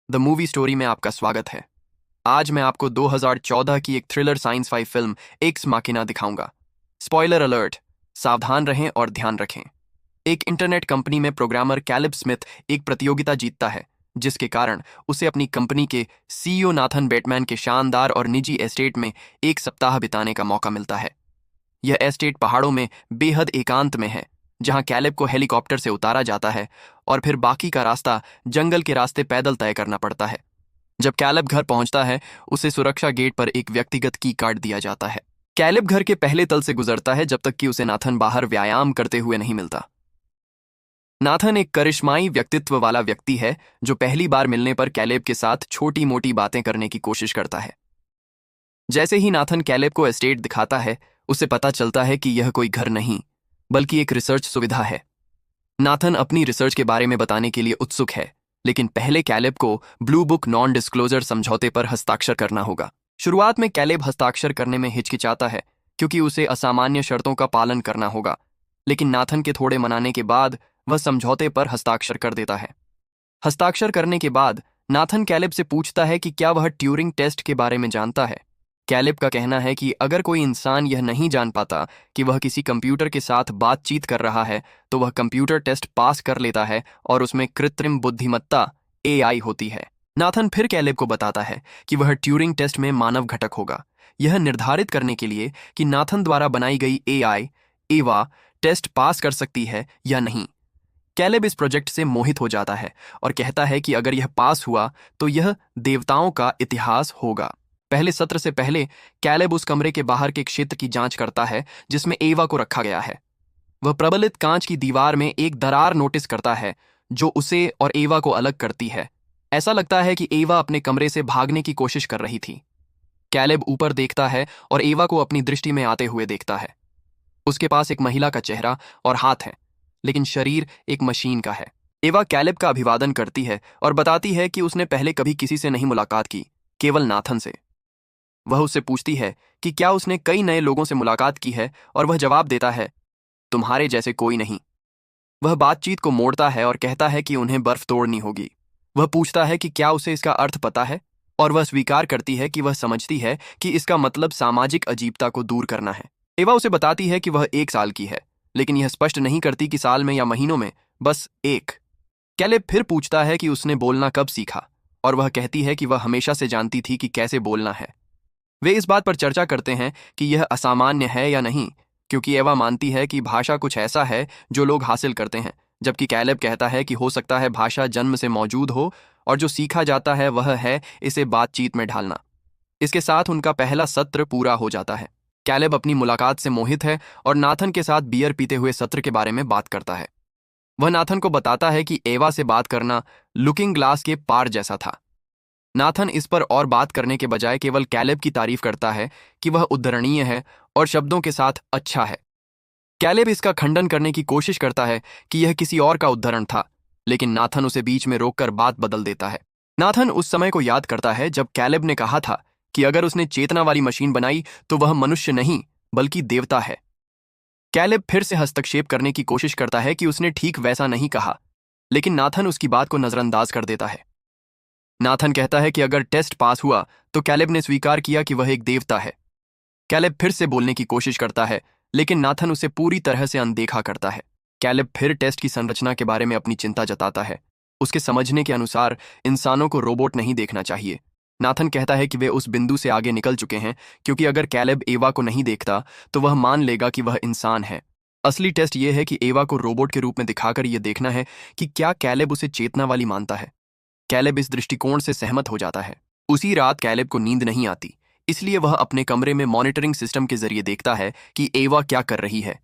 The movie story में आपका स्वागत है। आज मैं आपको 2014 की एक thriller science fi film Ex Machina दिखाऊंगा। स्पॉइलर अलर्ट, सावधान रहें और ध्यान रखें। एक इंटरनेट कंपनी में प्रोग्रामर कैलिब स्मिथ एक प्रतियोगिता जीतता है, जिसके कारण उसे अपनी कंपनी के सीईओ नाथन बेटमैन के शानदार और निजी एस्टेट में एक सप्ताह बिताने का मौका मिलता है। यह एस्टेट पहाड़ों में बेहद एकांत में है, जहां कैलेब को हेलीकॉप्टर से उतारा जाता है और फिर बाकी का रास्ता जंगल के रास्ते पैदल तय करना पड़ता है। जब कैलेब घर पहुंचता है, उसे सुरक्षा गेट पर एक व्यक्तिगत की कार्ड दिया जाता है। कैलेब घर के पहले तल से गुजरता है जब तक कि उसे नाथन बाहर व्यायाम करते हुए नहीं मिलता। नाथन एक करिश्माई व्यक्तित्व वाला व्यक्ति है जो पहली बार मिलने पर कैलेब के साथ छोटी मोटी बातें करने की कोशिश करता है। जैसे ही नाथन कैलेब को एस्टेट दिखाता है, उसे पता चलता है कि यह कोई घर नहीं बल्कि एक रिसर्च सुविधा है। नाथन अपनी रिसर्च के बारे में बताने के लिए उत्सुक है, लेकिन पहले कैलेब को ब्लू बुक नॉन डिस्क्लोजर समझौते पर हस्ताक्षर करना होगा। शुरुआत में कैलेब हस्ताक्षर करने में हिचकिचाता है क्योंकि उसे असामान्य शर्तों का पालन करना होगा, लेकिन नाथन के थोड़े मनाने के बाद वह समझौते पर हस्ताक्षर कर देता है। हस्ताक्षर करने के बाद नाथन कैलेब से पूछता है कि क्या वह ट्यूरिंग टेस्ट के बारे में जानता है। कैलेब का कहना है कि अगर कोई इंसान यह नहीं जान पाता कि वह किसी कंप्यूटर के साथ बातचीत कर रहा है, तो वह कंप्यूटर टेस्ट पास कर लेता है और उसमें कृत्रिम बुद्धिमत्ता एआई होती है। नाथन फिर कैलेब को बताता है कि वह ट्यूरिंग टेस्ट में मानव घटक होगा, यह निर्धारित करने के लिए कि नाथन द्वारा बनाई गई एआई एवा टेस्ट पास कर सकती है या नहीं। कैलेब इस प्रोजेक्ट से मोहित हो जाता है और कहता है कि अगर यह पास हुआ तो यह देवताओं का इतिहास होगा। पहले सत्र से पहले कैलेब उस कमरे के बाहर के क्षेत्र की जांच करता है जिसमें एवा को रखा गया है। वह प्रबलित कांच की दीवार में एक दरार नोटिस करता है जो उसे और एवा को अलग करती है। ऐसा लगता है कि एवा अपने कमरे से भागने की कोशिश कर रही थी। कैलेब ऊपर देखता है और एवा को अपनी दृष्टि में आते हुए देखता है। उसके पास एक महिला का चेहरा और हाथ है, लेकिन शरीर एक मशीन का है। एवा कैलेब का अभिवादन करती है और बताती है कि उसने पहले कभी किसी से नहीं मुलाकात की, केवल नाथन से। वह उससे पूछती है कि क्या उसने कई नए लोगों से मुलाकात की है, और वह जवाब देता है, तुम्हारे जैसे कोई नहीं। वह बातचीत को मोड़ता है और कहता है कि उन्हें बर्फ तोड़नी होगी। वह पूछता है कि क्या उसे इसका अर्थ पता है, और वह स्वीकार करती है कि वह समझती है कि इसका मतलब सामाजिक अजीबता को दूर करना है। एवा उसे बताती है कि वह 1 साल की है, लेकिन यह स्पष्ट नहीं करती कि साल में या महीनों में, बस एक। कैलेब फिर पूछता है कि उसने बोलना कब सीखा, और वह कहती है कि वह हमेशा से जानती थी कि कैसे बोलना है। वे इस बात पर चर्चा करते हैं कि यह असामान्य है या नहीं, क्योंकि एवा मानती है कि भाषा कुछ ऐसा है जो लोग हासिल करते हैं, जबकि कैलेब कहता है कि हो सकता है भाषा जन्म से मौजूद हो और जो सीखा जाता है वह है इसे बातचीत में ढालना। इसके साथ उनका पहला सत्र पूरा हो जाता है। कैलेब अपनी मुलाकात से मोहित है और नाथन के साथ बियर पीते हुए सत्र के बारे में बात करता है। वह नाथन को बताता है कि एवा से बात करना लुकिंग ग्लास के पार जैसा था। नाथन इस पर और बात करने के बजाय केवल कैलेब की तारीफ करता है कि वह उद्धरणीय है और शब्दों के साथ अच्छा है। कैलेब इसका खंडन करने की कोशिश करता है कि यह किसी और का उद्धरण था, लेकिन नाथन उसे बीच में रोककर बात बदल देता है। नाथन उस समय को याद करता है जब कैलेब ने कहा था कि अगर उसने चेतना वाली मशीन बनाई तो वह मनुष्य नहीं बल्कि देवता है। कैलेब फिर से हस्तक्षेप करने की कोशिश करता है कि उसने ठीक वैसा नहीं कहा, लेकिन नाथन उसकी बात को नजरअंदाज कर देता है। नाथन कहता है कि अगर टेस्ट पास हुआ तो कैलेब ने स्वीकार किया कि वह एक देवता है। कैलेब फिर से बोलने की कोशिश करता है, लेकिन नाथन उसे पूरी तरह से अनदेखा करता है। कैलेब फिर टेस्ट की संरचना के बारे में अपनी चिंता जताता है। उसके समझने के अनुसार इंसानों को रोबोट नहीं देखना चाहिए। नाथन कहता है कि वे उस बिंदु से आगे निकल चुके हैं, क्योंकि अगर कैलेब एवा को नहीं देखता तो वह मान लेगा कि वह इंसान है। असली टेस्ट यह है कि एवा को रोबोट के रूप में दिखाकर यह देखना है कि क्या कैलेब उसे चेतना वाली मानता है। कैलेब इस दृष्टिकोण से सहमत हो जाता है। उसी रात कैलेब को नींद नहीं आती, इसलिए वह अपने कमरे में मॉनिटरिंग सिस्टम के जरिए देखता है कि एवा क्या कर रही है।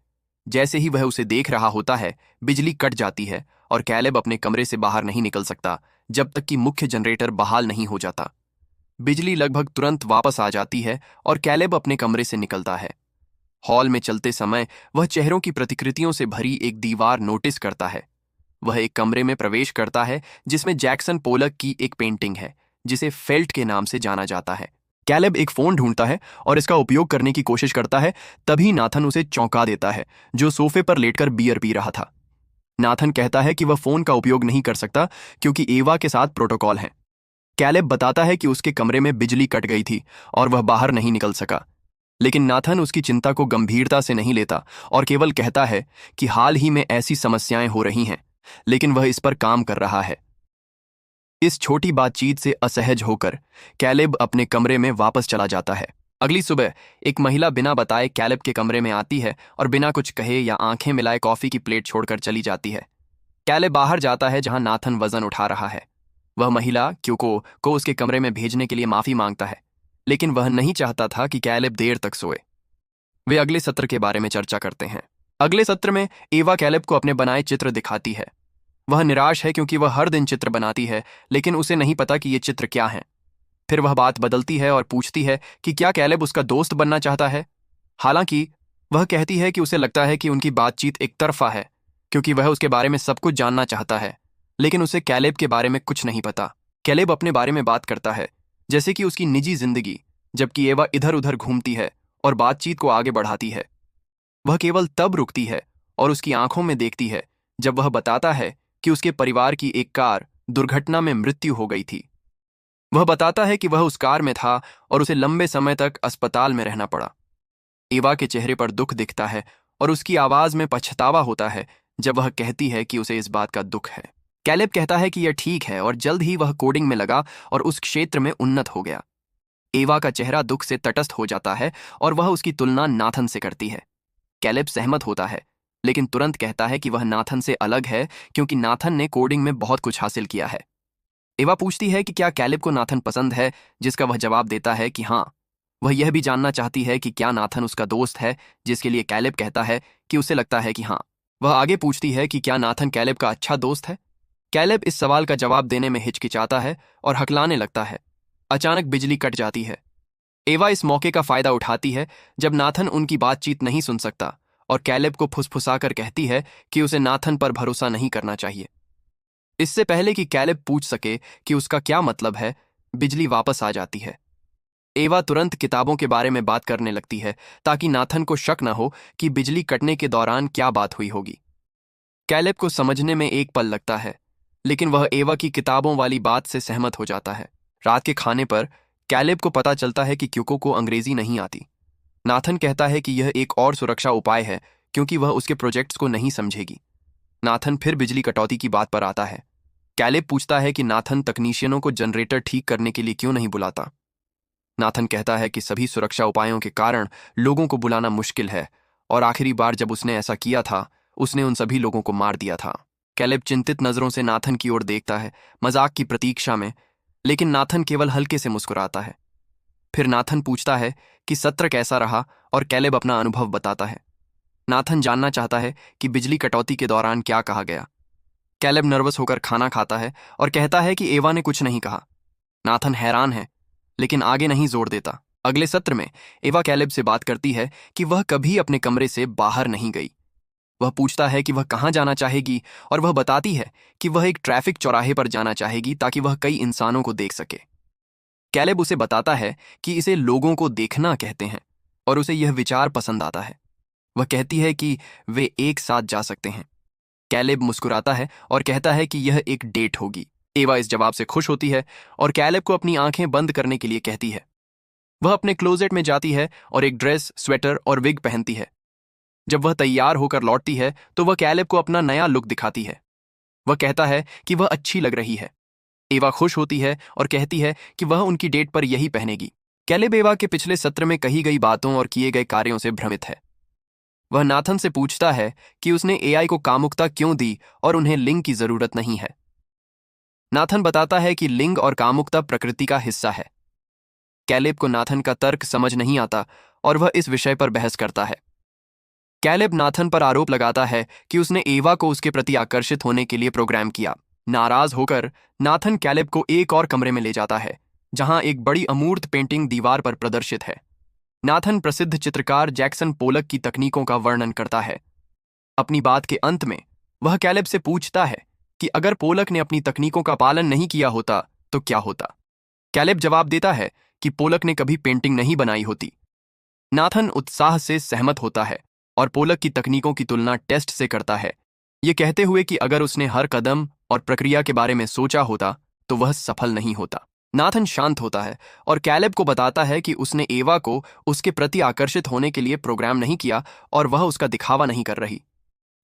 जैसे ही वह उसे देख रहा होता है, बिजली कट जाती है और कैलेब अपने कमरे से बाहर नहीं निकल सकता जब तक कि मुख्य जनरेटर बहाल नहीं हो जाता। बिजली लगभग तुरंत वापस आ जाती है और कैलेब अपने कमरे से निकलता है। हॉल में चलते समय वह चेहरों की प्रतिकृतियों से भरी एक दीवार नोटिस करता है। वह एक कमरे में प्रवेश करता है जिसमें जैक्सन पोलक की एक पेंटिंग है जिसे फेल्ट के नाम से जाना जाता है। कैलेब एक फोन ढूंढता है और इसका उपयोग करने की कोशिश करता है, तभी नाथन उसे चौंका देता है, जो सोफे पर लेटकर बियर पी रहा था। नाथन कहता है कि वह फोन का उपयोग नहीं कर सकता क्योंकि एवा के साथ प्रोटोकॉल है। कैलेब बताता है कि उसके कमरे में बिजली कट गई थी और वह बाहर नहीं निकल सका। लेकिन नाथन उसकी चिंता को गंभीरता से नहीं लेता और केवल कहता है कि हाल ही में ऐसी समस्याएं हो रही हैं, लेकिन वह इस पर काम कर रहा है। इस छोटी बातचीत से असहज होकर कैलेब अपने कमरे में वापस चला जाता है। अगली सुबह एक महिला बिना बताए कैलेब के कमरे में आती है और बिना कुछ कहे या आंखें मिलाए कॉफी की प्लेट छोड़कर चली जाती है। कैलेब बाहर जाता है जहां नाथन वजन उठा रहा है। वह महिला क्यूको को उसके कमरे में भेजने के लिए माफी मांगता है, लेकिन वह नहीं चाहता था कि कैलेब देर तक सोए। वे अगले सत्र के बारे में चर्चा करते हैं। अगले सत्र में एवा कैलेब को अपने बनाए चित्र दिखाती है। वह निराश है क्योंकि वह हर दिन चित्र बनाती है, लेकिन उसे नहीं पता कि ये चित्र क्या हैं। फिर वह बात बदलती है और पूछती है कि क्या कैलेब उसका दोस्त बनना चाहता है। हालांकि वह कहती है कि उसे लगता है कि उनकी बातचीत एक तरफा है, क्योंकि वह उसके बारे में सब कुछ जानना चाहता है, लेकिन उसे कैलेब के बारे में कुछ नहीं पता। कैलेब अपने बारे में बात करता है जैसे कि उसकी निजी जिंदगी, जबकि एवा इधर उधर घूमती है और बातचीत को आगे बढ़ाती है। वह केवल तब रुकती है और उसकी आंखों में देखती है जब वह बताता है कि उसके परिवार की एक कार दुर्घटना में मृत्यु हो गई थी। वह बताता है कि वह उस कार में था और उसे लंबे समय तक अस्पताल में रहना पड़ा। एवा के चेहरे पर दुख दिखता है और उसकी आवाज में पछतावा होता है जब वह कहती है कि उसे इस बात का दुख है। कैलेब कहता है कि यह ठीक है और जल्द ही वह कोडिंग में लगा और उस क्षेत्र में उन्नत हो गया। एवा का चेहरा दुख से तटस्थ हो जाता है और वह उसकी तुलना नाथन से करती है। कैलेब सहमत होता है, लेकिन तुरंत कहता है कि वह नाथन से अलग है क्योंकि नाथन ने कोडिंग में बहुत कुछ हासिल किया है। एवा पूछती है कि क्या कैलेब को नाथन पसंद है, जिसका वह जवाब देता है कि हाँ। वह यह भी जानना चाहती है कि क्या नाथन उसका दोस्त है, जिसके लिए कैलेब कहता है कि उसे लगता है कि हाँ। वह आगे पूछती है कि क्या नाथन कैलेब का अच्छा दोस्त है। कैलेब इस सवाल का जवाब देने में हिचकिचाता है और हकलाने लगता है। अचानक बिजली कट जाती है। एवा इस मौके का फायदा उठाती है जब नाथन उनकी बातचीत नहीं सुन सकता और कैलेब को फुसफुसाकर कहती है कि उसे नाथन पर भरोसा नहीं करना चाहिए। इससे पहले कि कैलेब पूछ सके कि उसका क्या मतलब है, बिजली वापस आ जाती है। एवा तुरंत किताबों के बारे में बात करने लगती है ताकि नाथन को शक न हो कि बिजली कटने के दौरान क्या बात हुई होगी। कैलेब को समझने में एक पल लगता है, लेकिन वह एवा की किताबों वाली बात से सहमत हो जाता है। रात के खाने पर कैलेब को पता चलता है कि क्यूको को अंग्रेजी नहीं आती। नाथन कहता है कि यह एक और सुरक्षा उपाय है क्योंकि वह उसके प्रोजेक्ट्स को नहीं समझेगी। नाथन फिर बिजली कटौती की बात पर आता है। कैलेब पूछता है कि नाथन तकनीशियनों को जनरेटर ठीक करने के लिए क्यों नहीं बुलाता। नाथन कहता है कि सभी सुरक्षा उपायों के कारण लोगों को बुलाना मुश्किल है और आखिरी बार जब उसने ऐसा किया था, उसने उन सभी लोगों को मार दिया था। कैलेब चिंतित नजरों से नाथन की ओर देखता है, मजाक की प्रतीक्षा में, लेकिन नाथन केवल हल्के से मुस्कुराता है। फिर नाथन पूछता है कि सत्र कैसा रहा और कैलेब अपना अनुभव बताता है। नाथन जानना चाहता है कि बिजली कटौती के दौरान क्या कहा गया। कैलेब नर्वस होकर खाना खाता है और कहता है कि एवा ने कुछ नहीं कहा। नाथन हैरान है, लेकिन आगे नहीं जोर देता। अगले सत्र में एवा कैलेब से बात करती है कि वह कभी अपने कमरे से बाहर नहीं गई। वह पूछता है कि वह कहाँ जाना चाहेगी और वह बताती है कि वह एक ट्रैफिक चौराहे पर जाना चाहेगी ताकि वह कई इंसानों को देख सके। कैलेब उसे बताता है कि इसे लोगों को देखना कहते हैं और उसे यह विचार पसंद आता है। वह कहती है कि वे एक साथ जा सकते हैं। कैलेब मुस्कुराता है और कहता है कि यह एक डेट होगी। एवा इस जवाब से खुश होती है और कैलेब को अपनी आंखें बंद करने के लिए कहती है। वह अपने क्लोजेट में जाती है और एक ड्रेस, स्वेटर और विग पहनती है। जब वह तैयार होकर लौटती है तो वह कैलेब को अपना नया लुक दिखाती है। वह कहता है कि वह अच्छी लग रही है। एवा खुश होती है और कहती है कि वह उनकी डेट पर यही पहनेगी। कैलेब एवा के पिछले सत्र में कही गई बातों और किए गए कार्यों से भ्रमित है। वह नाथन से पूछता है कि उसने एआई को कामुकता क्यों दी और उन्हें लिंग की जरूरत नहीं है। नाथन बताता है कि लिंग और कामुकता प्रकृति का हिस्सा है। कैलेब को नाथन का तर्क समझ नहीं आता और वह इस विषय पर बहस करता है। कैलेब नाथन पर आरोप लगाता है कि उसने एवा को उसके प्रति आकर्षित होने के लिए प्रोग्राम किया। नाराज होकर नाथन कैलेब को एक और कमरे में ले जाता है जहां एक बड़ी अमूर्त पेंटिंग दीवार पर प्रदर्शित है। नाथन प्रसिद्ध चित्रकार जैक्सन पोलक की तकनीकों का वर्णन करता है। अपनी बात के अंत में वह कैलेब से पूछता है कि अगर पोलक ने अपनी तकनीकों का पालन नहीं किया होता तो क्या होता। कैलेब जवाब देता है कि पोलक ने कभी पेंटिंग नहीं बनाई होती। नाथन उत्साह से सहमत होता है और पोलक की तकनीकों की तुलना टेस्ट से करता है, ये कहते हुए कि अगर उसने हर कदम और प्रक्रिया के बारे में सोचा होता तो वह सफल नहीं होता। नाथन शांत होता है और कैलेब को बताता है कि उसने एवा को उसके प्रति आकर्षित होने के लिए प्रोग्राम नहीं किया और वह उसका दिखावा नहीं कर रही।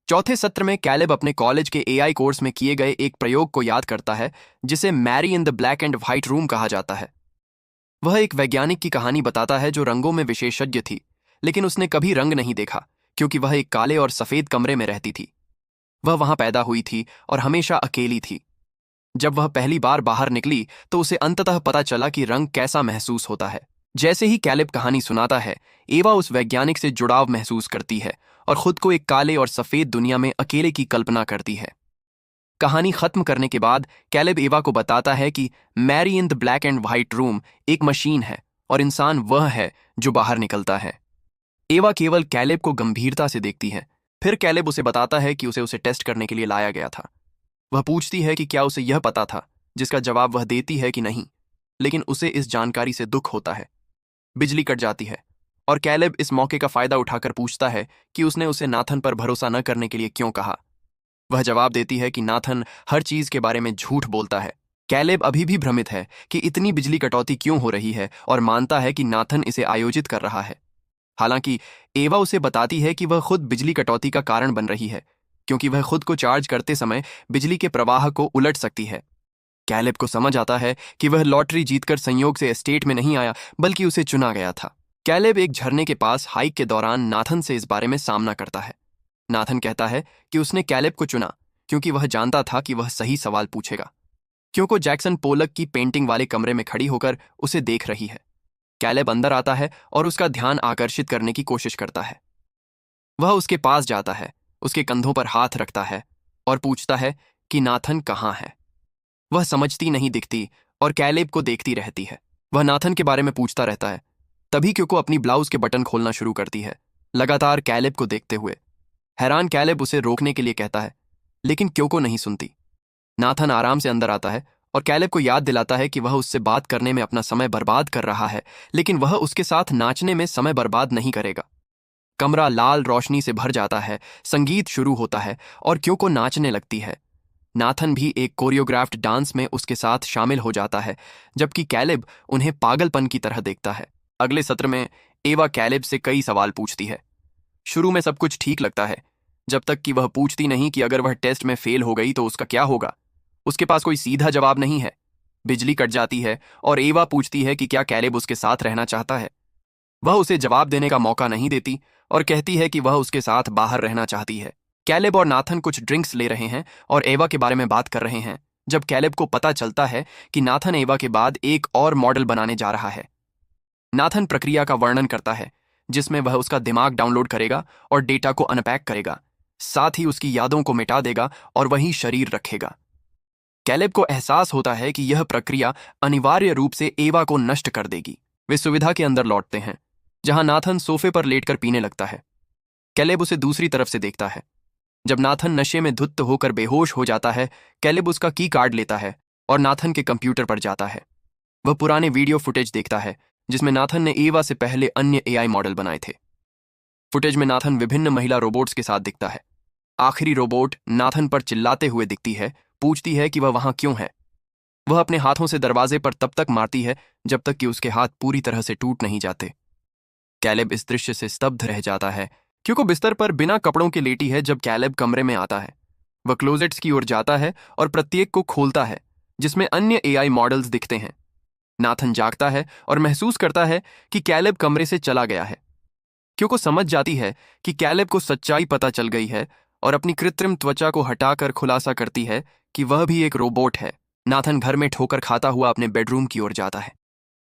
चौथे सत्र में कैलेब अपने कॉलेज के एआई कोर्स में किए गए एक प्रयोग को याद करता है जिसे Mary in the black and white room कहा जाता है। वह एक वैज्ञानिक की कहानी बताता है जो रंगों में विशेषज्ञ थी, लेकिन उसने कभी रंग नहीं देखा क्योंकि वह एक काले और सफेद कमरे में रहती थी। वह वहां पैदा हुई थी और हमेशा अकेली थी। जब वह पहली बार बाहर निकली तो उसे अंततः पता चला कि रंग कैसा महसूस होता है। जैसे ही कैलेब कहानी सुनाता है, एवा उस वैज्ञानिक से जुड़ाव महसूस करती है और खुद को एक काले और सफेद दुनिया में अकेले की कल्पना करती है। कहानी खत्म करने के बाद कैलेब एवा को बताता है कि Mary in the black and white room एक मशीन है और इंसान वह है जो बाहर निकलता है। एवा केवल कैलेब को गंभीरता से देखती है। फिर कैलेब उसे बताता है कि उसे टेस्ट करने के लिए लाया गया था। वह पूछती है कि क्या उसे यह पता था, जिसका जवाब वह देती है कि नहीं, लेकिन उसे इस जानकारी से दुख होता है। बिजली कट जाती है और कैलेब इस मौके का फायदा उठाकर पूछता है कि उसने उसे नाथन पर भरोसा न करने के लिए क्यों कहा। वह जवाब देती है कि नाथन हर चीज के बारे में झूठ बोलता है। कैलेब अभी भी भ्रमित है कि इतनी बिजली कटौती क्यों हो रही है और मानता है कि नाथन इसे आयोजित कर रहा है। हालांकि एवा उसे बताती है कि वह खुद बिजली कटौती का कारण बन रही है, क्योंकि वह खुद को चार्ज करते समय बिजली के प्रवाह को उलट सकती है। कैलेब को समझ आता है कि वह लॉटरी जीतकर संयोग से एस्टेट में नहीं आया, बल्कि उसे चुना गया था। कैलेब एक झरने के पास हाइक के दौरान नाथन से इस बारे में सामना करता है। नाथन कहता है कि उसने कैलेब को चुना क्योंकि वह जानता था कि वह सही सवाल पूछेगा, क्योंकि जैक्सन पोलक की पेंटिंग वाले कमरे में खड़ी होकर उसे देख रही है। कैलेब अंदर आता है और उसका ध्यान आकर्षित करने की कोशिश करता है। वह उसके पास जाता है, उसके कंधों पर हाथ रखता है और पूछता है कि नाथन कहाँ है। वह समझती नहीं दिखती और कैलेब को देखती रहती है। वह नाथन के बारे में पूछता रहता है। तभी क्योंकि अपनी ब्लाउज के बटन खोलना शुरू करती है, लगातार कैलेब को देखते हुए। हैरान कैलेब उसे रोकने के लिए कहता है, लेकिन क्योंकि नहीं सुनती। नाथन आराम से अंदर आता है और कैलेब को याद दिलाता है कि वह उससे बात करने में अपना समय बर्बाद कर रहा है, लेकिन वह उसके साथ नाचने में समय बर्बाद नहीं करेगा। कमरा लाल रोशनी से भर जाता है, संगीत शुरू होता है और क्योंकि नाचने लगती है। नाथन भी एक कोरियोग्राफ्ड डांस में उसके साथ शामिल हो जाता है, जबकि कैलेब उन्हें पागलपन की तरह देखता है। अगले सत्र में एवा कैलेब से कई सवाल पूछती है। शुरू में सब कुछ ठीक लगता है, जब तक कि वह पूछती नहीं कि अगर वह टेस्ट में फेल हो गई तो उसका क्या होगा। उसके पास कोई सीधा जवाब नहीं है। बिजली कट जाती है और एवा पूछती है कि क्या कैलेब उसके साथ रहना चाहता है। वह उसे जवाब देने का मौका नहीं देती और कहती है कि वह उसके साथ बाहर रहना चाहती है। कैलेब और नाथन कुछ ड्रिंक्स ले रहे हैं और एवा के बारे में बात कर रहे हैं, जब कैलेब को पता चलता है कि नाथन एवा के बाद एक और मॉडल बनाने जा रहा है। नाथन प्रक्रिया का वर्णन करता है, जिसमें वह उसका दिमाग डाउनलोड करेगा और डेटा को अनपैक करेगा, साथ ही उसकी यादों को मिटा देगा और वहीं शरीर रखेगा। कैलेब को एहसास होता है कि यह प्रक्रिया अनिवार्य रूप से एवा को नष्ट कर देगी। वे सुविधा के अंदर लौटते हैं, जहां नाथन सोफे पर लेटकर पीने लगता है। कैलेब उसे दूसरी तरफ से देखता है। जब नाथन नशे में धुत होकर बेहोश हो जाता है, कैलेब उसका की कार्ड लेता है और नाथन के कंप्यूटर पर जाता है। वह पुराने वीडियो फुटेज देखता है, जिसमें नाथन ने एवा से पहले अन्य एआई मॉडल बनाए थे। फुटेज में नाथन विभिन्न महिला रोबोट्स के साथ दिखता है। आखिरी रोबोट नाथन पर चिल्लाते हुए दिखती है, पूछती है कि वह वहां क्यों है। वह अपने हाथों से दरवाजे पर तब तक मारती है जब तक कि उसके हाथ पूरी तरह से टूट नहीं जाते। कैलेब इस दृश्य से स्तब्ध रह जाता है, क्योंकि बिस्तर पर बिना कपड़ों के लेटी है। जब कैलेब कमरे में आता है, वह क्लोजेट्स की ओर जाता है और प्रत्येक को खोलता है, जिसमें अन्य एआई मॉडल्स दिखते हैं। नाथन जागता है और महसूस करता है कि कैलेब कमरे से चला गया है। क्योंकि समझ जाती है कि कैलेब को सच्चाई पता चल गई है और अपनी कृत्रिम त्वचा को हटाकर खुलासा करती है कि वह भी एक रोबोट है। नाथन घर में ठोकर खाता हुआ अपने बेडरूम की ओर जाता है।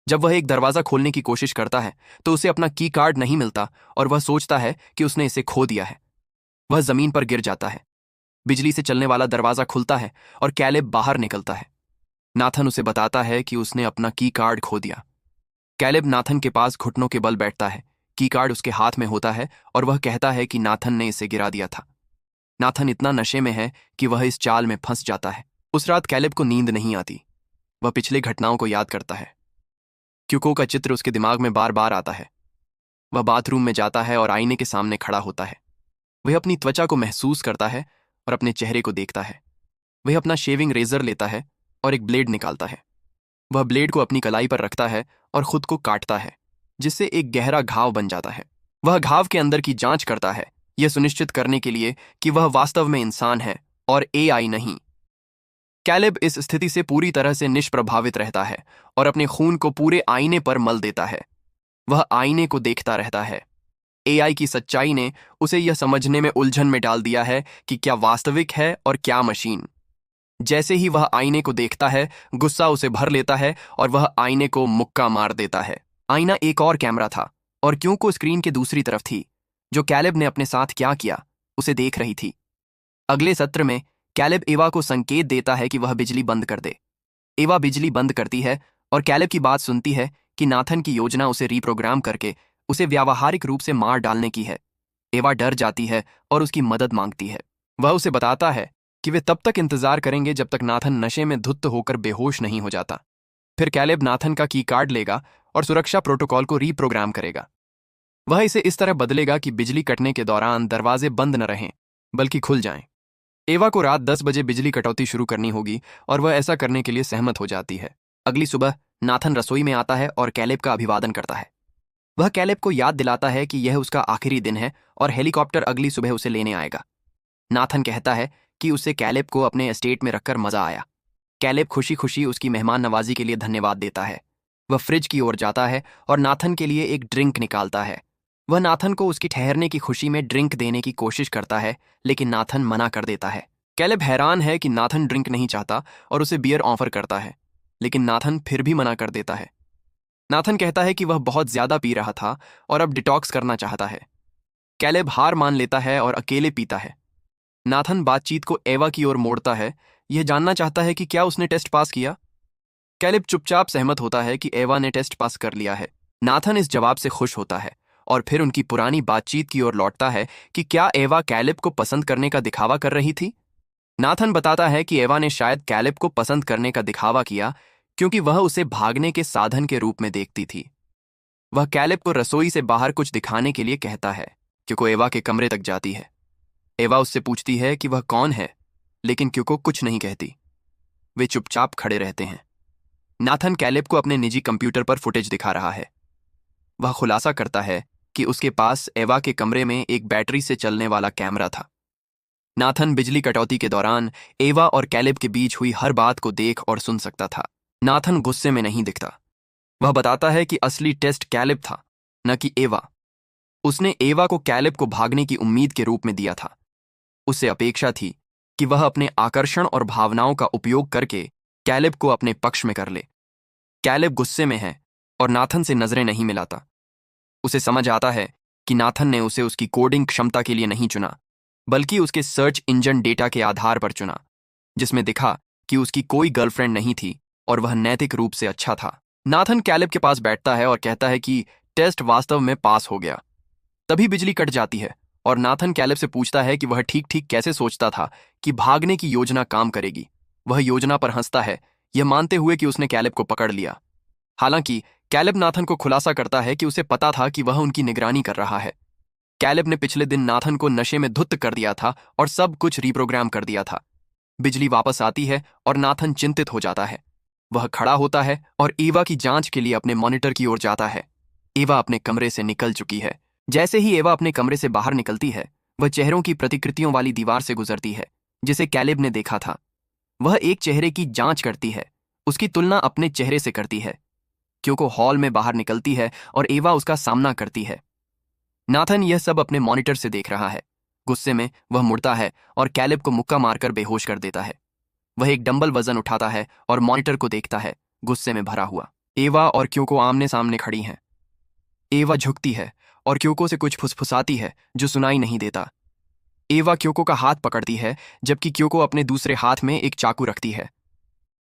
जब वह एक दरवाजा खोलने की कोशिश करता है तो उसे अपना की कार्ड नहीं मिलता और वह सोचता है कि उसने इसे खो दिया है। वह जमीन पर गिर जाता है। बिजली से चलने वाला दरवाजा खुलता है और कैलेब बाहर निकलता है। नाथन उसे बताता है कि उसने अपना की कार्ड खो दिया। कैलेब नाथन के पास घुटनों के बल बैठता है। की कार्ड उसके हाथ में होता है और वह कहता है कि नाथन ने इसे गिरा दिया था। नाथन इतना नशे में है कि वह इस चाल में फंस जाता है। उस रात कैलेब को नींद नहीं आती। वह पिछले घटनाओं को याद करता है। क्यूको का चित्र उसके दिमाग में बार बार आता है। वह बाथरूम में जाता है और आईने के सामने खड़ा होता है। वह अपनी त्वचा को महसूस करता है और अपने चेहरे को देखता है। वह अपना शेविंग रेजर लेता है और एक ब्लेड निकालता है। वह ब्लेड को अपनी कलाई पर रखता है और खुद को काटता है, जिससे एक गहरा घाव बन जाता है। वह घाव के अंदर की जांच करता है, यह सुनिश्चित करने के लिए कि वह वास्तव में इंसान है और एआई नहीं। कैलेब इस स्थिति से पूरी तरह से निष्प्रभावित रहता है और अपने खून को पूरे आईने पर मल देता है। वह आईने को देखता रहता है। एआई की सच्चाई ने उसे यह समझने में उलझन में डाल दिया है कि क्या वास्तविक है और क्या मशीन। जैसे ही वह आईने को देखता है, गुस्सा उसे भर लेता है और वह आईने को मुक्का मार देता है। आईना एक और कैमरा था और क्योंकि स्क्रीन के दूसरी तरफ थी, जो कैलेब ने अपने साथ क्या किया उसे देख रही थी। अगले सत्र में कैलेब एवा को संकेत देता है कि वह बिजली बंद कर दे। एवा बिजली बंद करती है और कैलेब की बात सुनती है कि नाथन की योजना उसे रीप्रोग्राम करके उसे व्यावहारिक रूप से मार डालने की है। एवा डर जाती है और उसकी मदद मांगती है। वह उसे बताता है कि वे तब तक इंतजार करेंगे जब तक नाथन नशे में धुत होकर बेहोश नहीं हो जाता। फिर कैलेब नाथन का की कार्ड लेगा और सुरक्षा प्रोटोकॉल को रीप्रोग्राम करेगा। वह इसे इस तरह बदलेगा कि बिजली कटने के दौरान दरवाजे बंद न रहें बल्कि खुल जाएं। एवा को रात 10 बजे बिजली कटौती शुरू करनी होगी और वह ऐसा करने के लिए सहमत हो जाती है। अगली सुबह नाथन रसोई में आता है और कैलेब का अभिवादन करता है। वह कैलेब को याद दिलाता है कि यह उसका आखिरी दिन है और हेलीकॉप्टर अगली सुबह उसे लेने आएगा। नाथन कहता है कि उसे कैलेब को अपने एस्टेट में रखकर मजा आया। कैलेब खुशी खुशी उसकी मेहमान नवाजी के लिए धन्यवाद देता है। वह फ्रिज की ओर जाता है और नाथन के लिए एक ड्रिंक निकालता है। वह नाथन को उसकी ठहरने की खुशी में ड्रिंक देने की कोशिश करता है, लेकिन नाथन मना कर देता है। कैलेब हैरान है कि नाथन ड्रिंक नहीं चाहता और उसे बियर ऑफर करता है, लेकिन नाथन फिर भी मना कर देता है। नाथन कहता है कि वह बहुत ज्यादा पी रहा था और अब डिटॉक्स करना चाहता है। कैलेब हार मान लेता है और अकेले पीता है। नाथन बातचीत को एवा की ओर मोड़ता है, यह जानना चाहता है कि क्या उसने टेस्ट पास किया। कैलेब चुपचाप सहमत होता है कि एवा ने टेस्ट पास कर लिया है। नाथन इस जवाब से खुश होता है और फिर उनकी पुरानी बातचीत की ओर लौटता है कि क्या एवा कैलेब को पसंद करने का दिखावा कर रही थी। नाथन बताता है कि एवा ने शायद कैलेब को पसंद करने का दिखावा किया क्योंकि वह उसे भागने के साधन के रूप में देखती थी। वह कैलेब को रसोई से बाहर कुछ दिखाने के लिए कहता है, क्योंकि एवा के कमरे तक जाती है। एवा उससे पूछती है कि वह कौन है, लेकिन क्योंकि कुछ नहीं कहती। वे चुपचाप खड़े रहते हैं। नाथन कैलेब को अपने निजी कंप्यूटर पर फुटेज दिखा रहा है। वह खुलासा करता है कि उसके पास एवा के कमरे में एक बैटरी से चलने वाला कैमरा था। नाथन बिजली कटौती के दौरान एवा और कैलेब के बीच हुई हर बात को देख और सुन सकता था। नाथन गुस्से में नहीं दिखता। वह बताता है कि असली टेस्ट कैलेब था, न कि एवा। उसने एवा को कैलेब को भागने की उम्मीद के रूप में दिया था। उसे अपेक्षा थी कि वह अपने आकर्षण और भावनाओं का उपयोग करके कैलेब को अपने पक्ष में कर ले। कैलेब गुस्से में है और नाथन से नजरें नहीं मिलाता। उसे समझ आता है कि नाथन ने उसे उसकी कोडिंग क्षमता के लिए नहीं चुना, बल्कि उसके सर्च इंजन डेटा के आधार पर चुना, जिसमें दिखा कि उसकी कोई गर्लफ्रेंड नहीं थी और वह नैतिक रूप से अच्छा था। नाथन कैलेब के पास बैठता है और कहता है कि टेस्ट वास्तव में पास हो गया। तभी बिजली कट जाती है और नाथन कैलेब से पूछता है कि वह ठीक ठीक कैसे सोचता था कि भागने की योजना काम करेगी। वह योजना पर हंसता है, यह मानते हुए कि उसने कैलेब को पकड़ लिया। हालांकि कैलेब नाथन को खुलासा करता है कि उसे पता था कि वह उनकी निगरानी कर रहा है। कैलेब ने पिछले दिन नाथन को नशे में धुत कर दिया था और सब कुछ रीप्रोग्राम कर दिया था। बिजली वापस आती है और नाथन चिंतित हो जाता है। वह खड़ा होता है और एवा की जांच के लिए अपने मॉनिटर की ओर जाता है। एवा अपने कमरे से निकल चुकी है। जैसे ही एवा अपने कमरे से बाहर निकलती है, वह चेहरों की प्रतिकृतियों वाली दीवार से गुजरती है, जिसे कैलेब ने देखा था। वह एक चेहरे की जांच करती है, उसकी तुलना अपने चेहरे से करती है। क्योंकि हॉल में बाहर निकलती है और एवा उसका सामना करती है। नाथन यह सब अपने मॉनिटर से देख रहा है। गुस्से में वह मुड़ता है और कैलेब को मुक्का मारकर बेहोश कर देता है। वह एक डंबल वजन उठाता है और मॉनिटर को देखता है, गुस्से में भरा हुआ। एवा और क्योको आमने सामने खड़ी हैं। एवा झुकती है और क्योको से कुछ फुसफुसाती है जो सुनाई नहीं देता। एवा क्योको का हाथ पकड़ती है, जबकि क्योको अपने दूसरे हाथ में एक चाकू रखती है।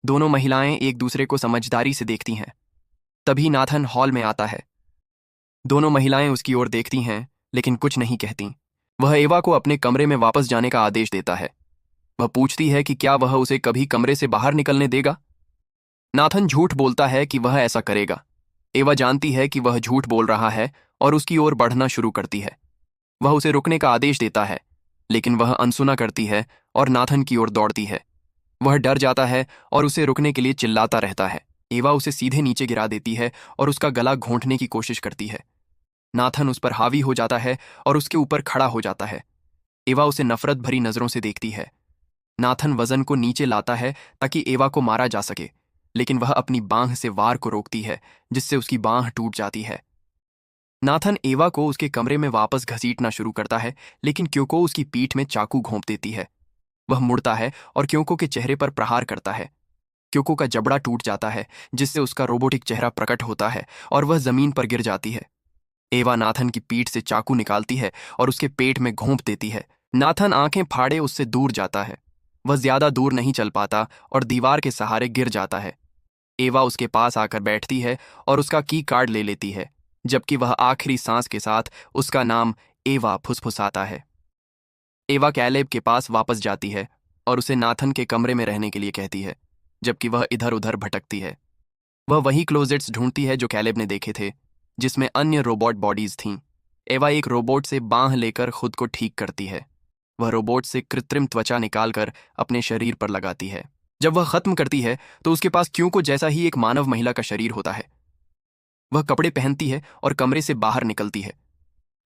दोनों महिलाएं एक दूसरे को समझदारी से देखती हैं। तभी नाथन हॉल में आता है। दोनों महिलाएं उसकी ओर देखती हैं, लेकिन कुछ नहीं कहती। वह एवा को अपने कमरे में वापस जाने का आदेश देता है। वह पूछती है कि क्या वह उसे कभी कमरे से बाहर निकलने देगा। नाथन झूठ बोलता है कि वह ऐसा करेगा। एवा जानती है कि वह झूठ बोल रहा है और उसकी ओर बढ़ना शुरू करती है। वह उसे रुकने का आदेश देता है, लेकिन वह अनसुना करती है और नाथन की ओर दौड़ती है। वह डर जाता है और उसे रुकने के लिए चिल्लाता रहता है। एवा उसे सीधे नीचे गिरा देती है और उसका गला घोंटने की कोशिश करती है। नाथन उस पर हावी हो जाता है और उसके ऊपर खड़ा हो जाता है। एवा उसे नफरत भरी नजरों से देखती है। नाथन वजन को नीचे लाता है ताकि एवा को मारा जा सके, लेकिन वह अपनी बांह से वार को रोकती है, जिससे उसकी बांह टूट जाती है। नाथन एवा को उसके कमरे में वापस घसीटना शुरू करता है, लेकिन क्योको उसकी पीठ में चाकू घोंप देती है। वह मुड़ता है और क्योको के चेहरे पर प्रहार करता है। क्योको का जबड़ा टूट जाता है, जिससे उसका रोबोटिक चेहरा प्रकट होता है और वह जमीन पर गिर जाती है। एवा नाथन की पीठ से चाकू निकालती है और उसके पेट में घोंप देती है। नाथन आंखें फाड़े उससे दूर जाता है। वह ज्यादा दूर नहीं चल पाता और दीवार के सहारे गिर जाता है। एवा उसके पास आकर बैठती है और उसका की कार्ड ले लेती है, जबकि वह आखिरी सांस के साथ उसका नाम एवा फुसफुसाता है। एवा कैलेब के पास वापस जाती है और उसे नाथन के कमरे में रहने के लिए कहती है, जबकि वह इधर उधर भटकती है। वह वही क्लोजेट्स ढूंढती है जो कैलेब ने देखे थे, जिसमें अन्य रोबोट बॉडीज थीं। एवा एक रोबोट से बांह लेकर खुद को ठीक करती है। वह रोबोट से कृत्रिम त्वचा निकालकर अपने शरीर पर लगाती है। जब वह खत्म करती है तो उसके पास क्यों को जैसा ही एक मानव महिला का शरीर होता है। वह कपड़े पहनती है और कमरे से बाहर निकलती है।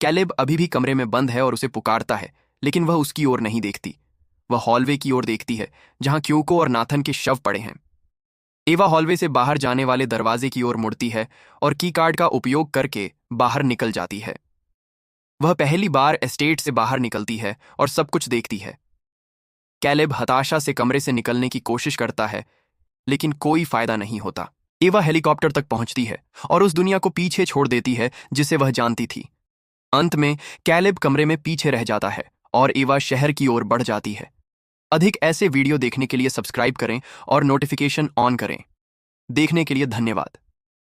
कैलेब अभी भी कमरे में बंद है और उसे पुकारता है, लेकिन वह उसकी ओर नहीं देखती। वह हॉलवे की ओर देखती है, जहां क्यूको और नाथन के शव पड़े हैं। एवा हॉलवे से बाहर जाने वाले दरवाजे की ओर मुड़ती है और की कार्ड का उपयोग करके बाहर निकल जाती है। वह पहली बार एस्टेट से बाहर निकलती है और सब कुछ देखती है। कैलेब हताशा से कमरे से निकलने की कोशिश करता है, लेकिन कोई फायदा नहीं होता। एवा हेलीकॉप्टर तक पहुंचती है और उस दुनिया को पीछे छोड़ देती है जिसे वह जानती थी। अंत में कैलेब कमरे में पीछे रह जाता है और एवा शहर की ओर बढ़ जाती है। अधिक ऐसे वीडियो देखने के लिए सब्सक्राइब करें और नोटिफिकेशन ऑन करें। देखने के लिए धन्यवाद।